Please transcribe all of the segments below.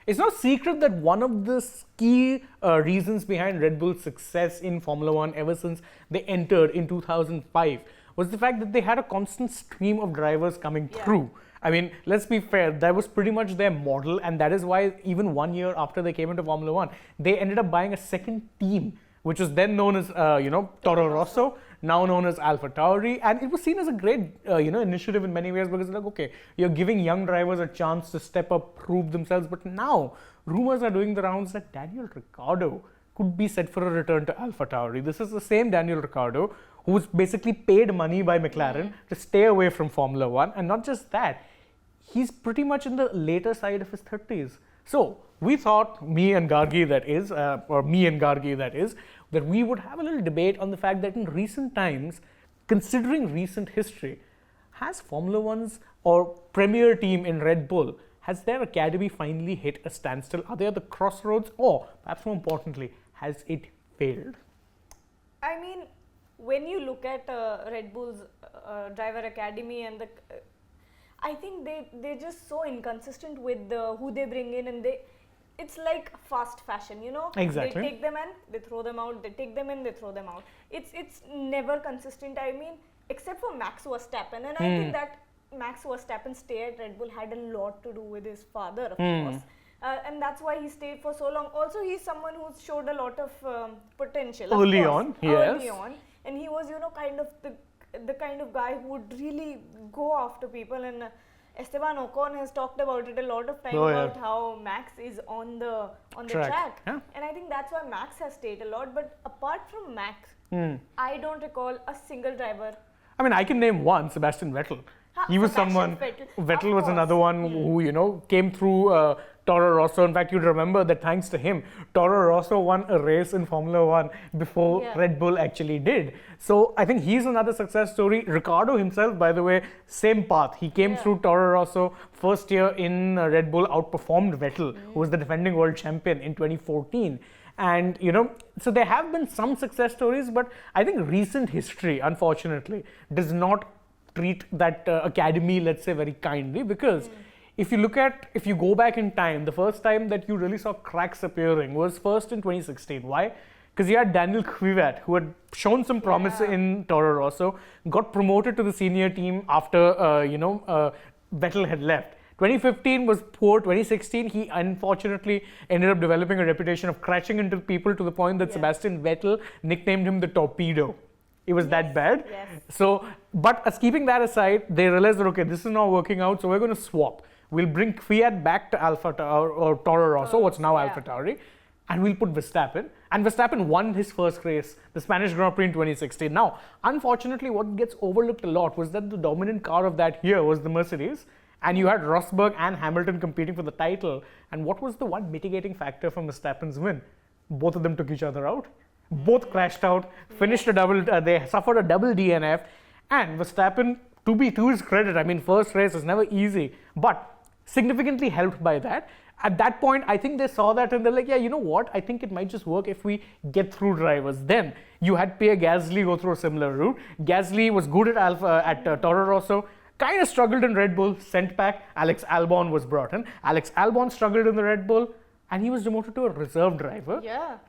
It's no secret that one of the key reasons behind Red Bull's success in Formula One ever since they entered in 2005 was the fact that they had a constant stream of drivers coming through. I mean, let's be fair, that was pretty much their model, and that is why even 1 year after they came into Formula One, they ended up buying a second team, which was then known as, Toro Rosso, now known as AlphaTauri, and it was seen as a great, initiative in many ways because, like, okay, you're giving young drivers a chance to step up, prove themselves, but now rumors are doing the rounds that Daniel Ricciardo could be set for a return to AlphaTauri. This is the same Daniel Ricciardo who's basically paid money by McLaren to stay away from Formula One, and not just that, he's pretty much in the later side of his 30s. So we thought, me and Gargi that is, that we would have a little debate on the fact that in recent times, considering recent history, has Formula One's or premier team in Red Bull, has their academy finally hit a standstill? Are they at the crossroads, or perhaps more importantly, has it failed? I mean, when you look at Red Bull's driver academy and I think they're just so inconsistent with who they bring in, and it's like fast fashion, Exactly. They take them in, they throw them out, they take them in, they throw them out. It's never consistent, I mean, except for Max Verstappen, and I think that Max Verstappen's stay at Red Bull had a lot to do with his father, of course. And that's why he stayed for so long. Also, he's someone who's showed a lot of potential. Early on, and he was, kind of the kind of guy who would really go after people. And Esteban Ocon has talked about it a lot of time about how Max is on the track. Yeah. And I think that's why Max has stayed a lot. But apart from Max, I don't recall a single driver. I mean, I can name one, Sebastian Vettel. He was someone. Vettel was another one who came through Toro Rosso. In fact, you'd remember that thanks to him, Toro Rosso won a race in Formula One before Red Bull actually did. So I think he's another success story. Ricciardo himself, by the way, same path. He came through Toro Rosso, first year in Red Bull, outperformed Vettel, who was the defending world champion in 2014. And, so there have been some success stories, but I think recent history, unfortunately, does not treat that academy, let's say, very kindly, because if you go back in time, the first time that you really saw cracks appearing was first in 2016. Why? Because you had Daniel Kvyat, who had shown some promise in Toro Rosso, got promoted to the senior team after, Vettel had left. 2015 was poor. 2016, he unfortunately ended up developing a reputation of crashing into people to the point that Sebastian Vettel nicknamed him the Torpedo. It was that bad. Yes. So, but keeping that aside, they realized that, okay, this is not working out, so we're going to swap. We'll bring Kvyat back to or Toro Rosso, what's now AlphaTauri, and we'll put Verstappen. And Verstappen won his first race, the Spanish Grand Prix in 2016. Now, unfortunately, what gets overlooked a lot was that the dominant car of that year was the Mercedes, and you had Rosberg and Hamilton competing for the title. And what was the one mitigating factor for Verstappen's win? Both of them took each other out. Both crashed out, finished they suffered a double DNF, and Verstappen, to his credit, I mean, first race is never easy, but significantly helped by that. At that point, I think they saw that and they're like, yeah, you know what? I think it might just work if we get through drivers. Then you had Pierre Gasly go through a similar route. Gasly was good at Toro Rosso, kind of struggled in Red Bull, sent back. Alex Albon was brought in. Alex Albon struggled in the Red Bull, and he was demoted to a reserve driver.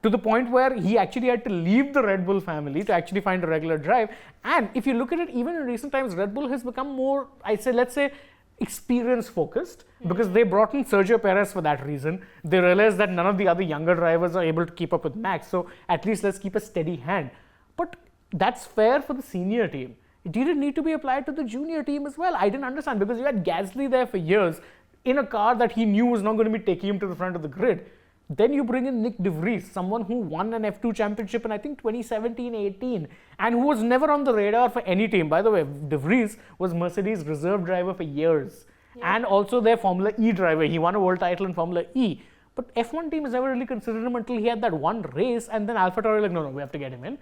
To the point where he actually had to leave the Red Bull family to actually find a regular drive. And if you look at it, even in recent times, Red Bull has become more, let's say, experience focused, because they brought in Sergio Perez for that reason. They realized that none of the other younger drivers are able to keep up with Max, so at least let's keep a steady hand. But that's fair for the senior team. It didn't need to be applied to the junior team as well. I didn't understand, because you had Gasly there for years in a car that he knew was not going to be taking him to the front of the grid. Then you bring in Nick De Vries, someone who won an F2 championship in, I think, 2017-18, and who was never on the radar for any team. By the way, De Vries was Mercedes' reserve driver for years, and also their Formula E driver. He won a world title in Formula E. But F1 team has never really considered him until he had that one race, and then AlphaTauri like, no, we have to get him in.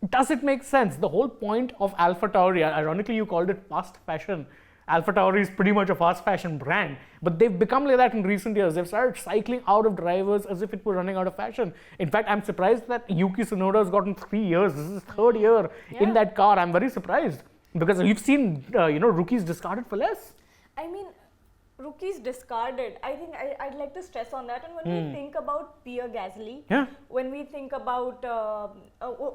Does it make sense? The whole point of AlphaTauri, ironically, you called it fast fashion. AlphaTauri is pretty much a fast fashion brand, but they've become like that in recent years. They've started cycling out of drivers as if it were running out of fashion. In fact, I'm surprised that Yuki Tsunoda has gotten 3 years. This is his third year in that car. I'm very surprised, because we've seen rookies discarded for less. I mean, rookies discarded. I think I'd like to stress on that. And when we think about Pierre Gasly, when we think about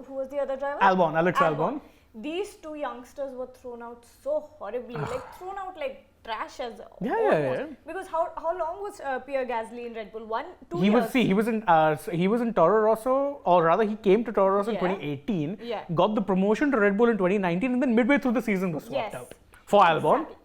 who was the other driver? Alex Albon. These two youngsters were thrown out so horribly, like thrown out like trash as because how long was Pierre Gasly in Red Bull? 2 years. He was in Toro Rosso, or rather he came to Toro Rosso in 2018, got the promotion to Red Bull in 2019, and then midway through the season was swapped out for Albon. Exactly.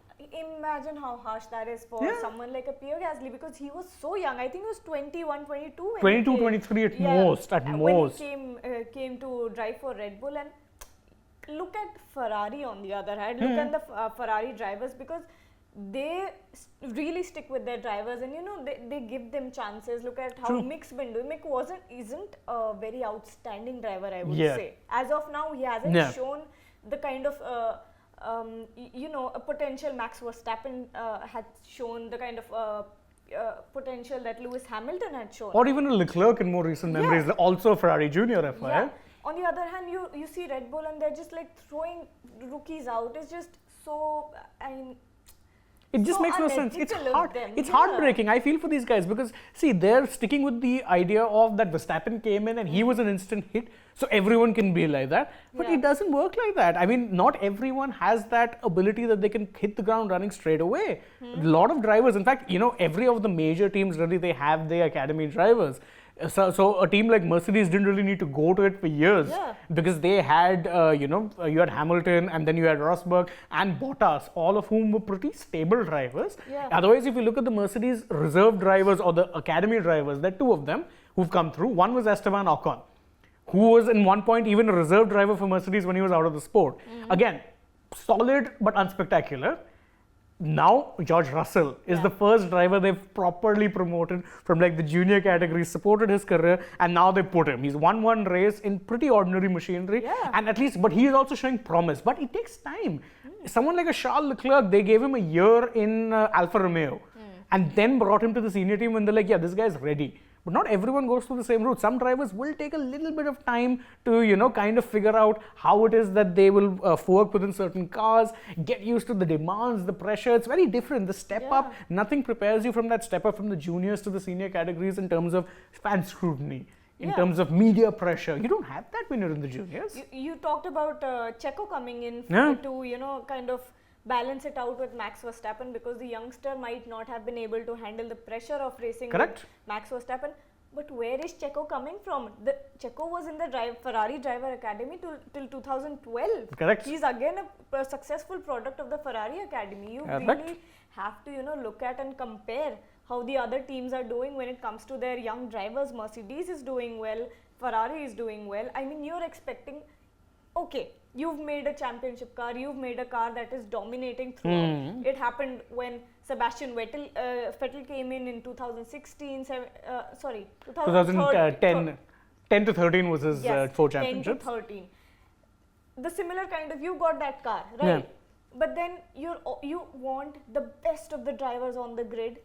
Imagine how harsh that is for someone like a Pierre Gasly, because he was so young. I think he was 21, 22 when 23 at most. When he came to drive for Red Bull. And look at Ferrari on the other hand. Look at the Ferrari drivers, because they really stick with their drivers, and they give them chances. Look at how Mick's been doing. Mick isn't a very outstanding driver, I would say. As of now, he hasn't shown the kind of a potential Max Verstappen had shown, the kind of potential that Lewis Hamilton had shown. Or even a Leclerc in more recent memories, also Ferrari Junior FYI. Yeah. On the other hand, you see Red Bull and they're just like throwing rookies out. It's just so, it just makes no sense. It's hard. It's heartbreaking. I feel for these guys, because see, they're sticking with the idea of that Verstappen came in and he was an instant hit, so everyone can be like that. But it doesn't work like that. I mean, not everyone has that ability that they can hit the ground running straight away. A lot of drivers, in fact, every of the major teams really, they have their academy drivers. So a team like Mercedes didn't really need to go to it for years, because they had, you had Hamilton, and then you had Rosberg and Bottas, all of whom were pretty stable drivers. Otherwise, if you look at the Mercedes reserve drivers or the academy drivers, there are two of them who've come through. One was Esteban Ocon, who was in one point even a reserve driver for Mercedes when he was out of the sport. Again, solid but unspectacular. Now George Russell is the first driver they've properly promoted from like the junior category, supported his career, and now they put him. He's won one race in pretty ordinary machinery, and at least, but he is also showing promise. But it takes time. Someone like a Charles Leclerc, they gave him a year in Alfa Romeo, and then brought him to the senior team, and they're like, yeah, this guy's ready. But not everyone goes through the same route. Some drivers will take a little bit of time to, kind of figure out how it is that they will work within certain cars, get used to the demands, the pressure. It's very different. The step up, nothing prepares you from that step up from the juniors to the senior categories in terms of fan scrutiny, in terms of media pressure. You don't have that when you're in the juniors. You talked about Checo coming in to, kind of balance it out with Max Verstappen, because the youngster might not have been able to handle the pressure of racing with Max Verstappen. But where is Checo coming from? Checo was in the Ferrari Driver Academy till 2012. Correct. He's again a successful product of the Ferrari Academy. You really have to look at and compare how the other teams are doing when it comes to their young drivers. Mercedes is doing well, Ferrari is doing well. I mean, you're expecting, okay, you've made a championship car, you've made a car that is dominating throughout. It happened when Sebastian Vettel came in 2016, 2010. 10 to 13 was his 4 championships. 10 to 13. The similar kind of, you got that car, right? But then you want the best of the drivers on the grid,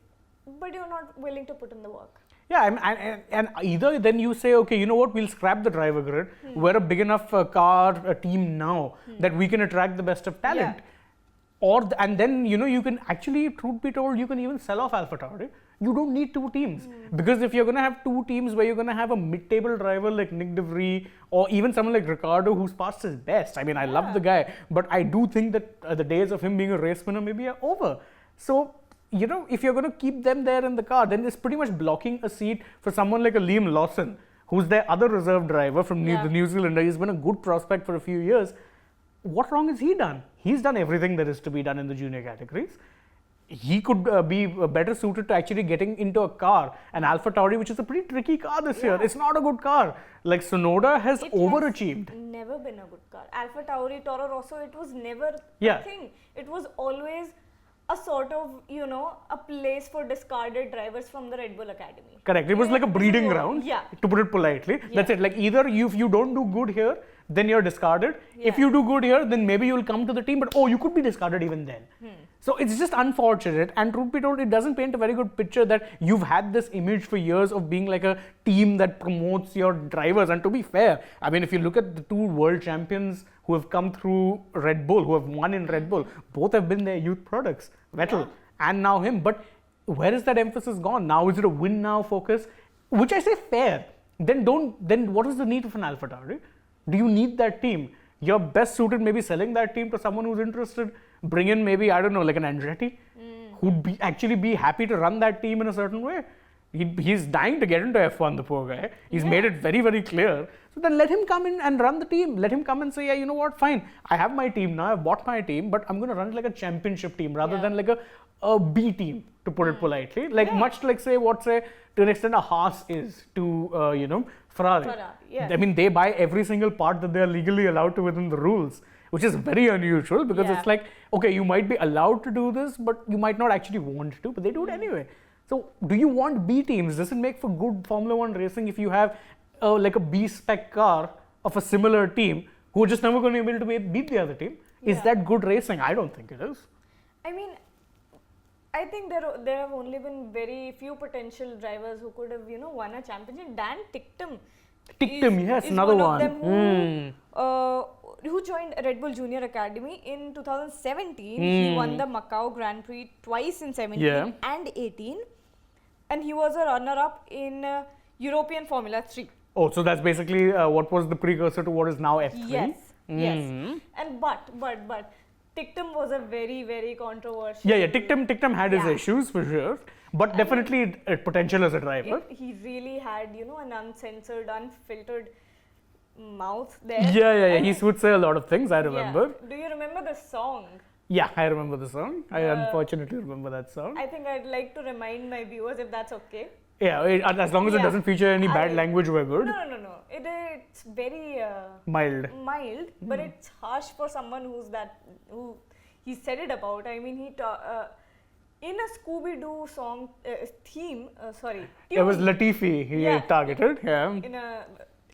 but you're not willing to put in the work. Yeah, and either then you say, okay, you know what, we'll scrap the driver grid. We're a big enough team now that we can attract the best of talent. And then, you can actually, truth be told, you can even sell off AlphaTauri. You don't need two teams. Because if you're going to have two teams where you're going to have a mid-table driver like Nick De Vries, or even someone like Ricciardo, who's past his best. I mean, I love the guy, but I do think that the days of him being a race winner maybe are over. So, if you're going to keep them there in the car, then it's pretty much blocking a seat for someone like a Liam Lawson, who's their other reserve driver from the New Zealander. He's been a good prospect for a few years. What wrong has he done? He's done everything that is to be done in the junior categories. He could be better suited to actually getting into a car, an AlphaTauri, which is a pretty tricky car this year. It's not a good car. Like Tsunoda has overachieved. Never been a good car. AlphaTauri, Toro Rosso, it was never a thing. It was always a sort of, a place for discarded drivers from the Red Bull Academy. Correct. It was like a breeding ground, to put it politely. That's it. Like either if you don't do good here, then you're discarded. If you do good here, then maybe you'll come to the team, but you could be discarded even then. So it's just unfortunate, and truth be told, it doesn't paint a very good picture that you've had this image for years of being like a team that promotes your drivers. And to be fair, I mean, if you look at the two world champions who have come through Red Bull, who have won in Red Bull, both have been their youth products, Vettel and now him. But where is that emphasis gone? Now is it a win now focus? Which I say fair. Then what is the need of an AlphaTauri? Do you need that team? You're best suited maybe selling that team to someone who's interested. Bring in maybe, I don't know, like an Andretti who'd actually be happy to run that team in a certain way. He's dying to get into F1, the poor guy. He's made it very, very clear. So then let him come in and run the team. Let him come and say, yeah, you know what, fine. I have my team now. I've bought my team, but I'm going to run it like a championship team rather than like a B team, to put it politely. Like much like to an extent a Haas is to, Ferrari. I mean, they buy every single part that they are legally allowed to within the rules, which is very unusual because it's like, okay, you might be allowed to do this, but you might not actually want to, but they do it anyway. So do you want B teams? Does it make for good Formula One racing if you have like a B spec car of a similar team who are just never going to be able to beat the other team? Is that good racing? I don't think it is. I mean, I think there have only been very few potential drivers who could have, won a championship. Dan Ticktum. Yes, another one. Of them who joined Red Bull Junior Academy in 2017. He won the Macau Grand Prix twice in 17 and 18. And he was a runner-up in European Formula 3. Oh, so that's basically what was the precursor to what is now F3? Yes. And but Ticktum was a very, very controversial. Ticktum had his issues for sure, but definitely potential as a driver. He really had, an uncensored, unfiltered mouth there. He would say a lot of things, I remember. Do you remember the song? Yeah, I remember the song. I unfortunately remember that song. I think I'd like to remind my viewers if that's okay. Yeah, as long as it doesn't feature any bad language, we're good. No. It's very mild, but it's harsh for someone who he said it about. I mean, in a Scooby-Doo song theme, it was Latifi he targeted.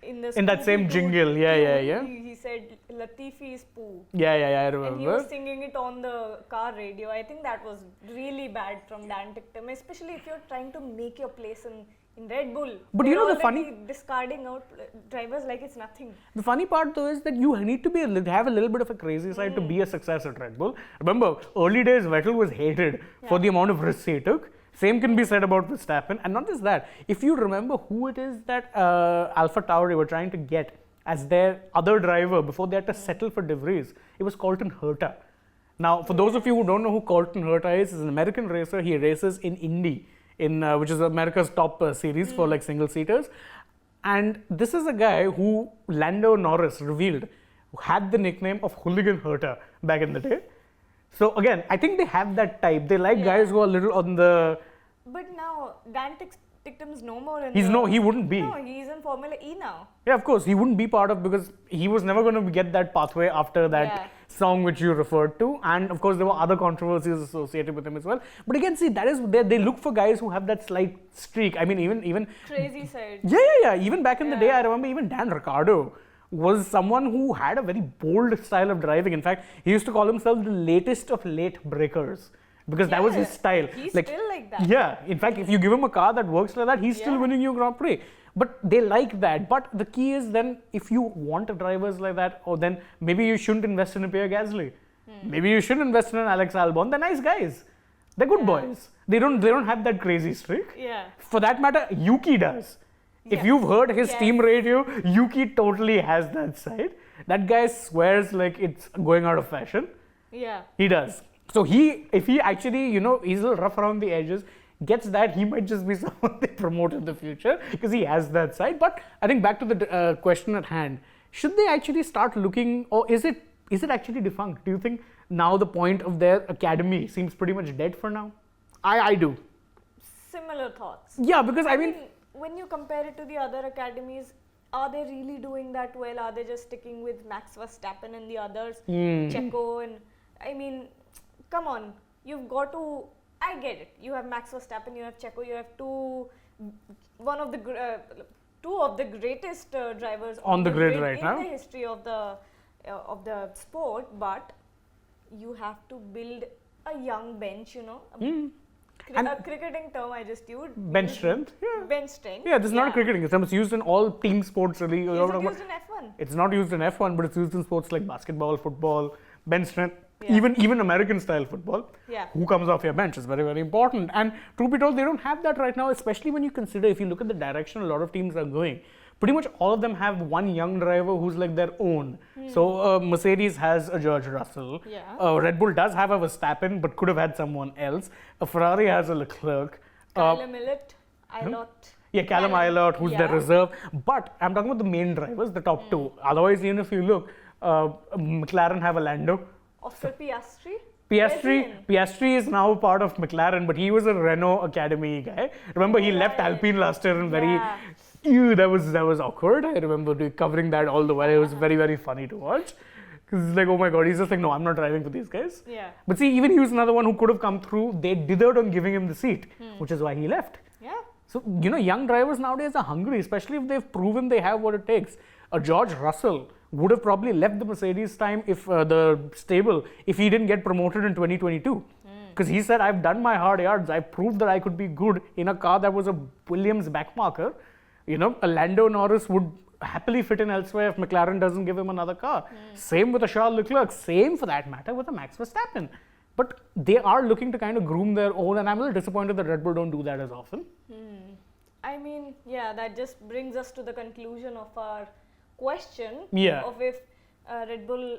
In that same jingle, He said Latifi is poo. I remember. And he was singing it on the car radio. I think that was really bad from Dan Ticktum, especially if you're trying to make your place in Red Bull. But the funny discarding out drivers like it's nothing. The funny part though is that you need to have a little bit of a crazy side to be a success at Red Bull. Remember, early days Vettel was hated for the amount of risks he took. Same can be said about Verstappen, and not just that. If you remember who it is that AlphaTauri were trying to get as their other driver before they had to settle for De Vries, it was Colton Herta. Now, for those of you who don't know who Colton Herta is, he's an American racer. He races in Indy, which is America's top series for like single seaters. And this is a guy who Lando Norris revealed had the nickname of Hooligan Herta back in the day. So again, I think they have that type. They like guys who are a little on the. But now Dan Ticktum's no more in. He wouldn't be. No, he's in Formula E now. Yeah, of course, he wouldn't be part of because he was never going to get that pathway after that song which you referred to, and of course there were other controversies associated with him as well. But again, see, that is they look for guys who have that slight streak. I mean, even crazy side. Yeah. Even back in the day, I remember even Dan Ricciardo was someone who had a very bold style of driving. In fact, he used to call himself the latest of late breakers because that was his style. He's still like that. Yeah, in fact, if you give him a car that works like that, he's still winning you Grand Prix. But they like that. But the key is then if you want drivers like that, or then maybe you shouldn't invest in a Pierre Gasly. Maybe you should invest in an Alex Albon. They're nice guys. They're good boys. They don't have that crazy streak. Yeah. For that matter, Yuki does. If you've heard his team radio, Yuki totally has that side. That guy swears like it's going out of fashion. Yeah. He does. So if he actually, he's a little rough around the edges, gets that, he might just be someone they promote in the future because he has that side. But I think back to the question at hand, should they actually start looking, or is it actually defunct? Do you think now the point of their academy seems pretty much dead for now? I do. Similar thoughts. Yeah, because I mean when you compare it to the other academies, are they really doing that well? Are they just sticking with Max Verstappen and the others, Checo? And I mean, come on, you've got to. I get it. You have Max Verstappen, you have Checo, you have two of the greatest drivers on the grid right now in the history of the sport. But you have to build a young bench. A cricketing term I just used. Bench strength. Yeah. Bench strength. Yeah, this is not a cricketing term. It's used in all team sports really. Is it used in F1? It's not used in F1, but it's used in sports like basketball, football. Bench strength. Yeah. Even American style football. Yeah. Who comes off your bench is very, very important. And truth be told, they don't have that right now, especially when you consider, if you look at the direction a lot of teams are going, pretty much all of them have one young driver who's like their own. So Mercedes has a George Russell. Yeah. Red Bull does have a Verstappen, but could have had someone else. A Ferrari has a Leclerc. Callum Ilott. Yeah, Callum Ilott, who's their Yeah. reserve. But I'm talking about the main drivers, the top two. Otherwise, even if you look, McLaren have a Lando. Oscar Piastri. Piastri is now part of McLaren, but he was a Renault Academy guy. Remember, he left Alpine last year and Yeah. ew, that was awkward. I remember covering that all the while. It was very, very funny to watch. Because it's like, oh my God, he's just like, no, I'm not driving for these guys. Yeah. But see, even he was another one who could have come through. They dithered on giving him the seat, which is why he left. Yeah. So, young drivers nowadays are hungry, especially if they've proven they have what it takes. A George Russell would have probably left the Mercedes time if if he didn't get promoted in 2022. Because he said, I've done my hard yards. I proved that I could be good in a car that was a Williams backmarker. A Lando Norris would happily fit in elsewhere if McLaren doesn't give him another car. Same with a Charles Leclerc. Same, for that matter, with a Max Verstappen. But they are looking to kind of groom their own, and I'm a little disappointed that Red Bull don't do that as often. I mean, yeah, that just brings us to the conclusion of our question Yeah. of if Red Bull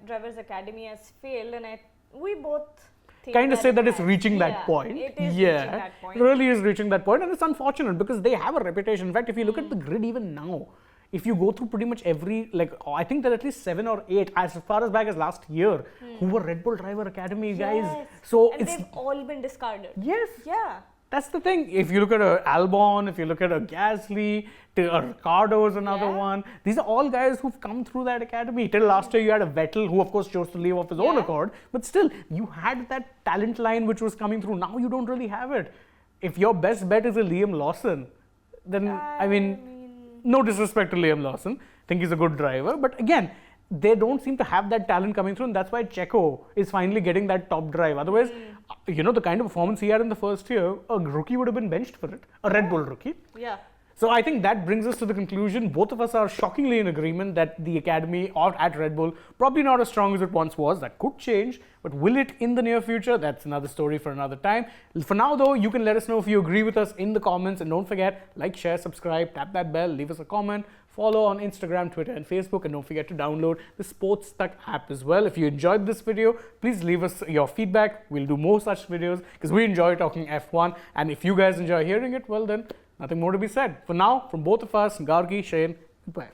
Drivers Academy has failed, and we both think Kind of say that it's has. reaching that Yeah, point. It is reaching that point. It really is reaching that point, and it's unfortunate because they have a reputation. In fact, if you look at the grid even now, if you go through pretty much every, I think there are at least 7 or 8, as far as back as last year, who were Red Bull Driver Academy guys. Yes. So and it's they've all been discarded. yes. Yeah. That's the thing. If you look at a Albon, if you look at a Gasly, a Ricardo is another Yeah. one. These are all guys who've come through that academy. Till last year, you had a Vettel who, of course, chose to leave of his own Yeah. accord. But still, you had that talent line which was coming through. Now you don't really have it. If your best bet is a Liam Lawson, then I mean, no disrespect to Liam Lawson. I think he's a good driver. But again, they don't seem to have that talent coming through, and that's why Checo is finally getting that top drive. Otherwise, the kind of performance he had in the first year, a rookie would have been benched for it, a Red Bull rookie. Yeah. So I think that brings us to the conclusion. Both of us are shockingly in agreement that the academy at Red Bull probably not as strong as it once was. That could change, but will it in the near future? That's another story for another time. For now, though, you can let us know if you agree with us in the comments, and don't forget, like, share, subscribe, tap that bell, leave us a comment. Follow on Instagram, Twitter, and Facebook, and don't forget to download the AajTak app as well. If you enjoyed this video, please leave us your feedback. We'll do more such videos because we enjoy talking F1. And if you guys enjoy hearing it, well then, nothing more to be said. For now, from both of us, Gargi, Shane, goodbye.